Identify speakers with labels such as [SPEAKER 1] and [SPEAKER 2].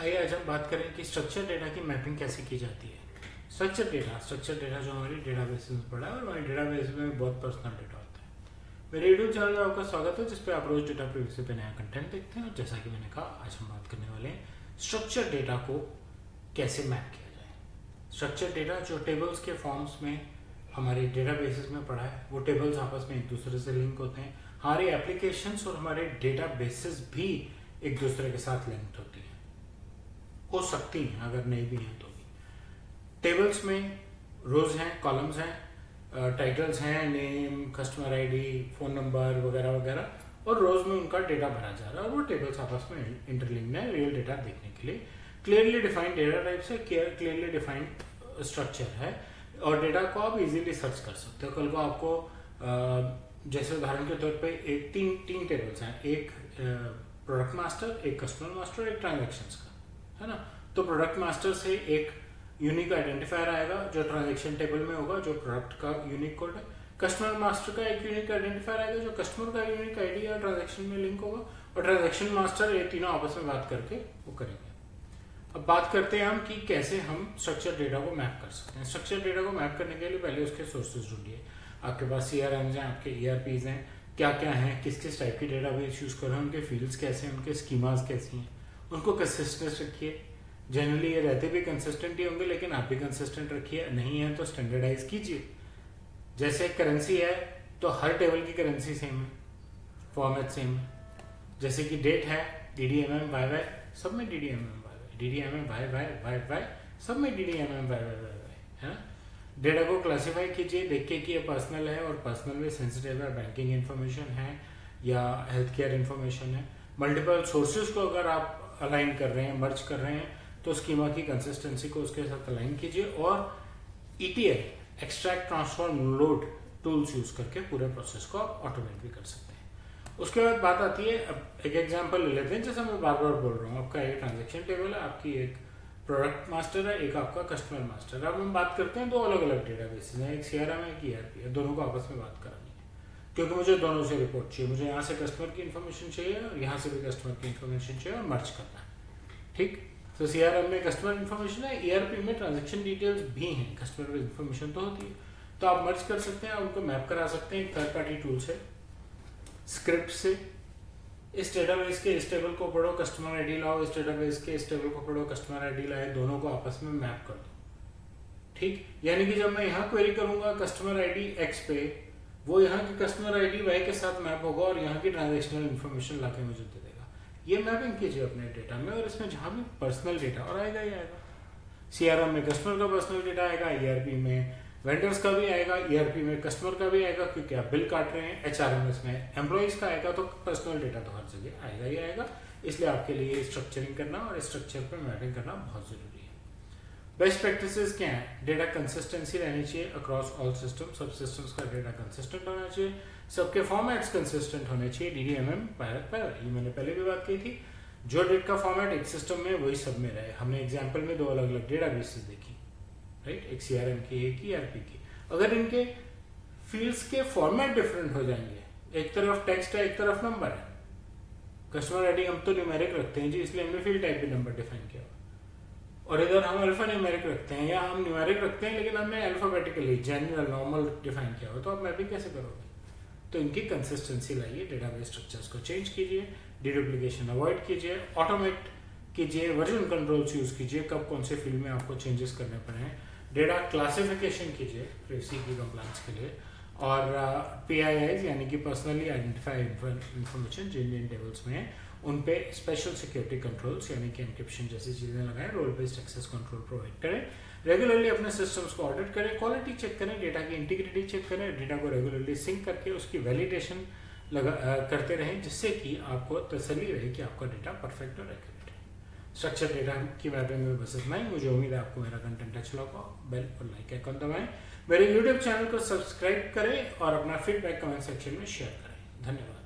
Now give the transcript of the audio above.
[SPEAKER 1] आइए आज हम बात करें कि स्ट्रक्चर डेटा की मैपिंग कैसे की जाती है। स्ट्रक्चर डेटा जो हमारी डेटाबेस में पड़ा है और हमारे डेटाबेस में बहुत पर्सनल डेटा होता है। मेरे यूट्यूब चैनल में आपका स्वागत है, जिस पे आप रोज डेटा प्रीव्यू पे नया कंटेंट देखते हैं। और जैसा कि मैंने कहा, आज हम बात करने वाले हैं स्ट्रक्चर डेटा को कैसे मैप किया जाए। स्ट्रक्चर डेटा जो टेबल्स के फॉर्म्स में हमारे डेटाबेसेस में पड़ा है, वो टेबल्स आपस में एक दूसरे से लिंक होते हैं। हमारी एप्लीकेशंस और हमारे डेटाबेसेस भी एक दूसरे के साथ लिंक्ड होती हैं, हो सकती हैं, अगर नहीं भी हैं तो भी। टेबल्स में रोज हैं, कॉलम्स हैं, टाइटल्स हैं, name, customer ID, phone number वगैरह वगैरह, और रोज में उनका डेटा भरा जा रहा है और वो टेबल्स आपस में इंटरलिंक्ड है रियल डेटा देखने के लिए। क्लियरली डिफाइंड डेटा टाइप्स है, क्लियरली डिफाइंड स्ट्रक्चर है और डेटा को आप इजीली सर्च कर सकते हो। कल को आपको जैसे उदाहरण के तौर पे एक तीन टेबल्स हैं, एक प्रोडक्ट मास्टर, एक कस्टमर मास्टर, एक ट्रांजैक्शंस का, है ना। तो प्रोडक्ट मास्टर से एक यूनिक आइडेंटिफायर आएगा जो ट्रांजैक्शन टेबल में होगा, जो प्रोडक्ट का यूनिक कोड है। कस्टमर मास्टर का एक यूनिक आइडेंटिफायर आएगा जो कस्टमर का यूनिक आईडी या ट्रांजैक्शन में लिंक होगा, और ट्रांजैक्शन मास्टर ये तीनों आपस में बात करके वो करेंगे। अब बात करते हैं हम कि कैसे हम स्ट्रक्चर डेटा को मैप कर सकते हैं। स्ट्रक्चर डेटा को मैप करने के लिए पहले उसके सोर्सेज ढूंढिए। आपके पास CRMs हैं, आपके ERPs हैं, क्या क्या हैं, किस किस टाइप की डेटाबेस यूज कर रहे हैं, उनके फील्ड्स कैसे हैं, उनके स्कीमास कैसी हैं, उनको कंसिस्टेंट रखिए। जनरली ये रहते भी कंसिस्टेंट ही होंगे, लेकिन आप भी कंसिस्टेंट रखिए। नहीं है तो स्टैंडर्डाइज कीजिए। जैसे करेंसी है तो हर टेबल की करेंसी सेम है, फॉर्मेट सेम है। जैसे कि डेट है, DDMM YY, सब में DDMM YY, DDMM YY सब में DDMM YY, है ना। डेटा को क्लासिफाई कीजिए, देखिए कि ये पर्सनल है और पर्सनल में सेंसिटिव है, बैंकिंग इन्फॉर्मेशन है या हेल्थ केयर इन्फॉर्मेशन है। मल्टीपल सोर्सेज को अगर आप अलाइन कर रहे हैं, मर्ज कर रहे हैं, तो स्कीमा की कंसिस्टेंसी को उसके साथ अलाइन कीजिए और ETL, extract transform load tools use करके पूरे प्रोसेस को आप ऑटोमेट भी कर सकते हैं। उसके बाद बात आती है, अब एक एग्जांपल ले लेते हैं। जैसे मैं बार बार बोल रहा हूँ, आपका एक ट्रांजैक्शन टेबल है, आपकी एक प्रोडक्ट मास्टर है, एक आपका कस्टमर मास्टर है। अब हम बात करते हैं दो अलग अलग डेटाबेसेस हैं, एक CRM है, एक ERP है। दोनों को आपस में बात करानी है, क्योंकि मुझे दोनों से रिपोर्ट चाहिए। मुझे यहाँ से कस्टमर की इन्फॉर्मेशन चाहिए और यहाँ से भी कस्टमर की इन्फॉर्मेशन चाहिए और मर्ज करना है, ठीक। तो CRM में कस्टमर इन्फॉर्मेशन है, ERP में ट्रांजैक्शन डिटेल्स भी हैं, कस्टमर इन्फॉर्मेशन तो होती है। तो आप मर्ज कर सकते हैं, उनको मैप करा सकते हैं। थर्ड पार्टी टूल से, स्क्रिप्ट से, इस डेटाबेस के इस टेबल को पढ़ो, कस्टमर आईडी लाओ, इस डेटाबेस के इस टेबल को पढ़ो, कस्टमर आईडी लाए, दोनों को आपस में मैप कर दो, ठीक। यानी कि जब मैं यहाँ क्वेरी करूंगा कस्टमर आईडी X पे, वो यहाँ की कस्टमर आईडी Y के साथ मैप होगा और यहाँ की ट्रांजेक्शनल इन्फॉर्मेशन लाके मुझे दे देगा। ये मैपिंग कीजिए अपने डेटा में, और इसमें जहाँ भी पर्सनल डेटा और आएगा ही आएगा। CRM में कस्टमर का पर्सनल डेटा आएगा, ERP में वेंडर्स का भी आएगा, ERP में कस्टमर का भी आएगा, क्योंकि आप बिल काट रहे हैं। HRMS में एम्प्लॉइज का आएगा, तो पर्सनल डेटा तो हर जगह आएगा ही आएगा। इसलिए आपके लिए स्ट्रक्चरिंग करना और स्ट्रक्चर पर मैपिंग करना बहुत जरूरी है। बेस्ट प्रैक्टिसेस क्या है? डेटा कंसिस्टेंसी रहनी चाहिए अक्रॉस ऑल सिस्टम। सब सिस्टम्स का डेटा कंसिस्टेंट होना चाहिए, सबके फॉर्मेट्स कंसिस्टेंट होने चाहिए। DDMM ये मैंने पहले भी बात की थी। जो डेट का फॉर्मेट एक सिस्टम में वही सब में रहे। हमने एग्जांपल में दो अलग अलग डेटाबेसेस देखी, राइट, एक CRM की, एक ERP की। अगर इनके फील्ड्स के फॉर्मेट डिफरेंट हो जाएंगे, एक तरफ टेक्स्ट है, एक तरफ नंबर है। कस्टमर आईडी हम तो न्यूमेरिक रखते हैं जी, इसलिए हमने फील्ड टाइप भी नंबर डिफाइन किया, और इधर हम अल्फा न्यूमेरिक रखते हैं, या हम न्यूमेरिक रखते हैं लेकिन हमने अल्फाबेटिकली जनरल नॉर्मल डिफाइन किया हो। तो आप मैपिंग कैसे करोगे? तो इनकी कंसिस्टेंसी लाइए, डेटाबेस स्ट्रक्चर्स को चेंज कीजिए, डीडुप्लीकेशन अवॉइड कीजिए, ऑटोमेट कीजिए, वर्जन कंट्रोल्स यूज कीजिए, कब कौन से फील्ड में आपको चेंजेस करने पड़े हैं। डेटा क्लासिफिकेशन कीजिए प्रेसी की कंप्लायंस के लिए, और PIIs यानी कि पर्सनली आइडेंटिफाइड इंफॉर्मेशन जिन जिन टेबल्स में है, उन पे स्पेशल सिक्योरिटी कंट्रोल्स यानी कि एनक्रिप्शन जैसी चीज़ें लगाएं, role based access control provide करें। रेगुलरली अपने सिस्टम्स को ऑडिट करें, क्वालिटी चेक करें, डेटा की इंटीग्रिटी चेक करें, डेटा को रेगुलरली सिंक करके उसकी वैलिडेशन करते रहें, जिससे कि आपको तसल्ली रहे कि आपका डेटा परफेक्ट और एक्यूरेट है। स्ट्रक्चर डेटा की मैपिंग में बस इतना ही। मुझे उम्मीद है आपको मेरा कंटेंट अच्छा लगा। बेल और लाइक आइकन दबाएं, मेरे YouTube चैनल को सब्सक्राइब करें और अपना फीडबैक कमेंट सेक्शन में शेयर करें। धन्यवाद।